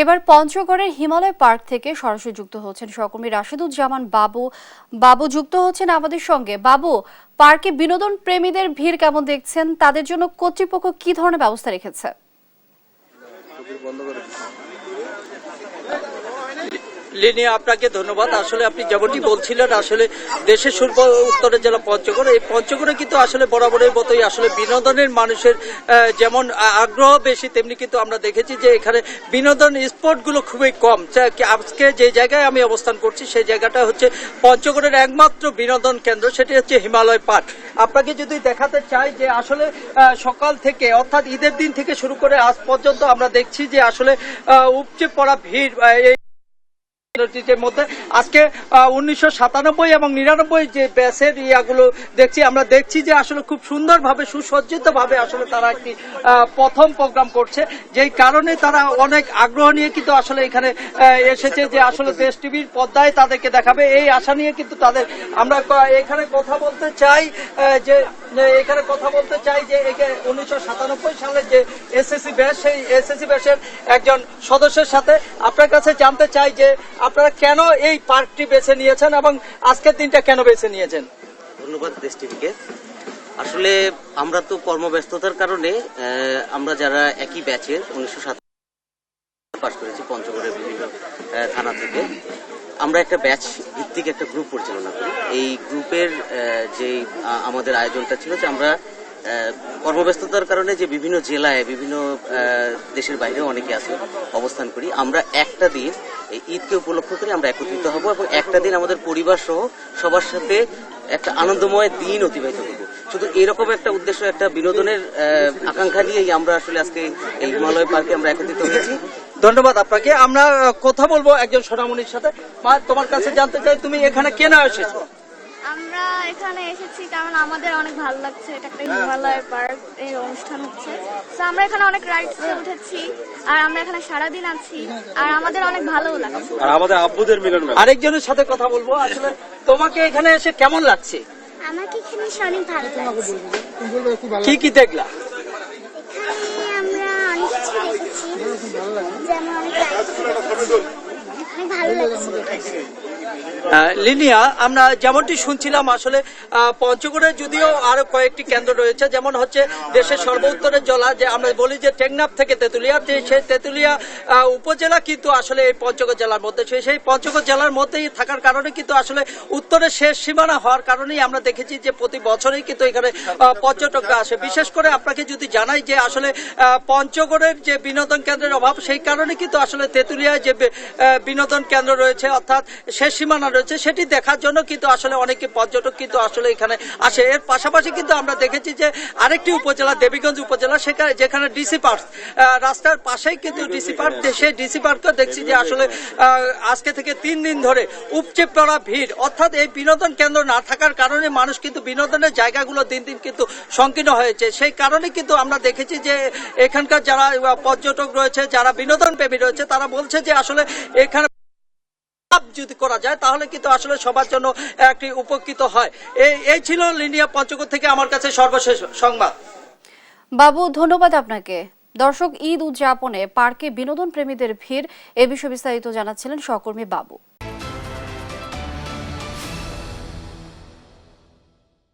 এবার পঞ্চগড়ের হিমালয় পার্ক থেকে সরাসরি যুক্ত হচ্ছেন সহকর্মী রাশেদুজ্জামান বাবু। বাবু যুক্ত হচ্ছেন আমাদের সঙ্গে। বাবু, পার্কে বিনোদন প্রেমীদের ভিড় কেমন দেখছেন? তাদের জন্য কর্তৃপক্ষ কি ধরনের ব্যবস্থা রেখেছে? লিনিয়া, আপনাকে ধন্যবাদ। আসলে আপনি যেমনটি বলছিলেন, আসলে দেশের উত্তরের জেলা পঞ্চগড়, এই পঞ্চগড়ে কিন্তু আসলে বরাবরের মতোই আসলে বিনোদনের মানুষের যেমন আগ্রহ বেশি, তেমনি কিন্তু আমরা দেখেছি যে এখানে বিনোদন স্পটগুলো খুবই কম। আজকে যে জায়গায় আমি অবস্থান করছি সেই জায়গাটা হচ্ছে পঞ্চগড়ের একমাত্র বিনোদন কেন্দ্র, সেটি হচ্ছে হিমালয় পার্ক। আপনাকে যদি দেখাতে চাই যে আসলে সকাল থেকে অর্থাৎ ঈদের দিন থেকে শুরু করে আজ পর্যন্ত আমরা দেখছি যে আসলে উপচে পড়া ভিড় মধ্যে আজকে 1997 এবং 99 যে ব্যাচের ইয়াগুলো আমরা দেখছি যে আসলে খুব সুন্দরভাবে সুসজ্জিত ভাবে আসলে তারা একটি প্রথম প্রোগ্রাম করছে, যেই কারণে তারা অনেক আগ্রহ নিয়ে কিন্তু আসলে এখানে এসেছে যে আসলে দেশ টিভির পর্দায় তাদেরকে দেখাবে, এই আশা নিয়ে কিন্তু তাদের আমরা এখানে কথা বলতে চাই যে 1997 সালে যে এসএসসি ব্যাচ, সেই এসএসসি ব্যাচের একজন সদস্যের সাথে আপনার কাছে জানতে চাই যে আপনারা কেন এই পার্কটি বেছে নিয়েছেন এবং আজকের দিনটা কেন বেছে নিয়েছেন? ধন্যবাদ দেশ টিভিকে। আসলে আমরা তো কর্মব্যস্ততার কারণে আমরা যারা একই ব্যাচের 1997 পাস করেছি পঞ্চগড়ের বিভিন্ন থানা থেকে, আমরা একটা ব্যাচ ভিত্তিক একটা গ্রুপ পরিচালনা করি। এই গ্রুপের যে আমাদের আয়োজনটা ছিল যে আমরা কর্মব্যস্ততার কারণে যে বিভিন্ন জেলায় বিভিন্ন দেশের বাইরে অনেকে আছে অবস্থান করি, আমরা একটা দিন ঈদকে উপলক্ষ করে আমরা একত্রিত হব এবং একটা দিন আমাদের পরিবার সহ সবার সাথে একটা আনন্দময় দিন অতিবাহিত করব। শুধু এরকম একটা উদ্দেশ্য, একটা বিনোদনের আকাঙ্ক্ষা নিয়েই আমরা আসলে আজকে এই হিমালয় পার্কে আমরা একত্রিত হয়েছি। ধন্যবাদ আপনাকে। আমরা কথা বলবো একজন সোনামণির সাথে। মা, তোমার কাছে জানতে চাই তুমি এখানে কেন এসেছো? আমরা এখানে এসেছি কারণ আমাদের অনেক ভালো লাগছে, এটা একটা হিমালয় পার্ক এর অনুষ্ঠান হচ্ছে, তো আমরা এখানে অনেক রাইডসে উঠেছি আর আমরা এখানে সারাদিন আছি আর আমাদের অনেক ভালো লাগছে। আর আমাদের আব্বুদের মিলন মেলা। আরেকজনের সাথে কথা বলবো। আসলে তোমাকে এখানে এসে কেমন লাগছে? আমাকে এখানে এসে অনেক ভালো লাগছে। কি কি দেখলা? এখানে আমরা অনেক কিছু দেখেছি, যেমন অনেক ভালো লাগছে। লিনিয়া, আমরা যেমনটি শুনছিলাম আসলে পঞ্চগড়ে যদিও আরো কয়েকটি কেন্দ্র রয়েছে, যেমন হচ্ছে দেশের সর্বোত্তরের জেলা, যে আমরা বলি যে টেকনাফ থেকে তেতুলিয়া, সেই তেতুলিয়া উপজেলা কিন্তু আসলে এই পঞ্চগড় জেলার মধ্যে, সেই পঞ্চগড় জেলার মধ্যেই থাকার কারণে কিন্তু আসলে উত্তরের শেষ সীমানা হওয়ার কারণেই আমরা দেখেছি যে প্রতি বছরই কিন্তু এখানে পর্যটকরা আসে। বিশেষ করে আপনাকে যদি জানাই যে আসলে পঞ্চগড়ের যে বিনোদন কেন্দ্রের অভাব, সেই কারণে কিন্তু আসলে তেতুলিয়ায় যে বিনোদন কেন্দ্র রয়েছে অর্থাৎ শেষ সীমানা রয়েছে, সেটি দেখার জন্য কিন্তু আসলে অনেকে পর্যটক কিন্তু আসলে এখানে আসে। এর পাশাপাশি কিন্তু আমরা দেখেছি যে আরেকটি উপজেলা, দেবীগঞ্জ উপজেলা, যেখানে ডিসি পার্ক রাস্তার পাশেই কিন্তু ডিসি পার্ক, সেই ডিসি পার্কও দেখছি যে আসলে আজকে থেকে 3 দিন ধরে উপচে পড়া ভিড়, অর্থাৎ এই বিনোদন কেন্দ্র না থাকার কারণে মানুষ কিন্তু বিনোদনের জায়গাগুলো দিন দিন কিন্তু সংকীর্ণ হয়েছে। সেই কারণে কিন্তু আমরা দেখেছি যে এখানকার যারা পর্যটক রয়েছে, যারা বিনোদন প্রেমী রয়েছে, তারা বলছে যে আসলে এখানে যদি করা যায় তাহলে কিন্তু আসলে সবার জন্য একটি উপকৃত হয়। এই ছিল লিনিয়া পঞ্চগড় থেকে আমার কাছে সর্বশেষ সংবাদ। বাবু, ধন্যবাদ আপনাকে। দর্শক, ঈদ উদযাপনে পার্কে বিনোদন প্রেমীদের ভিড়, এ বিষয়ে বিস্তারিত জানাচ্ছিলেন সহকর্মী বাবু।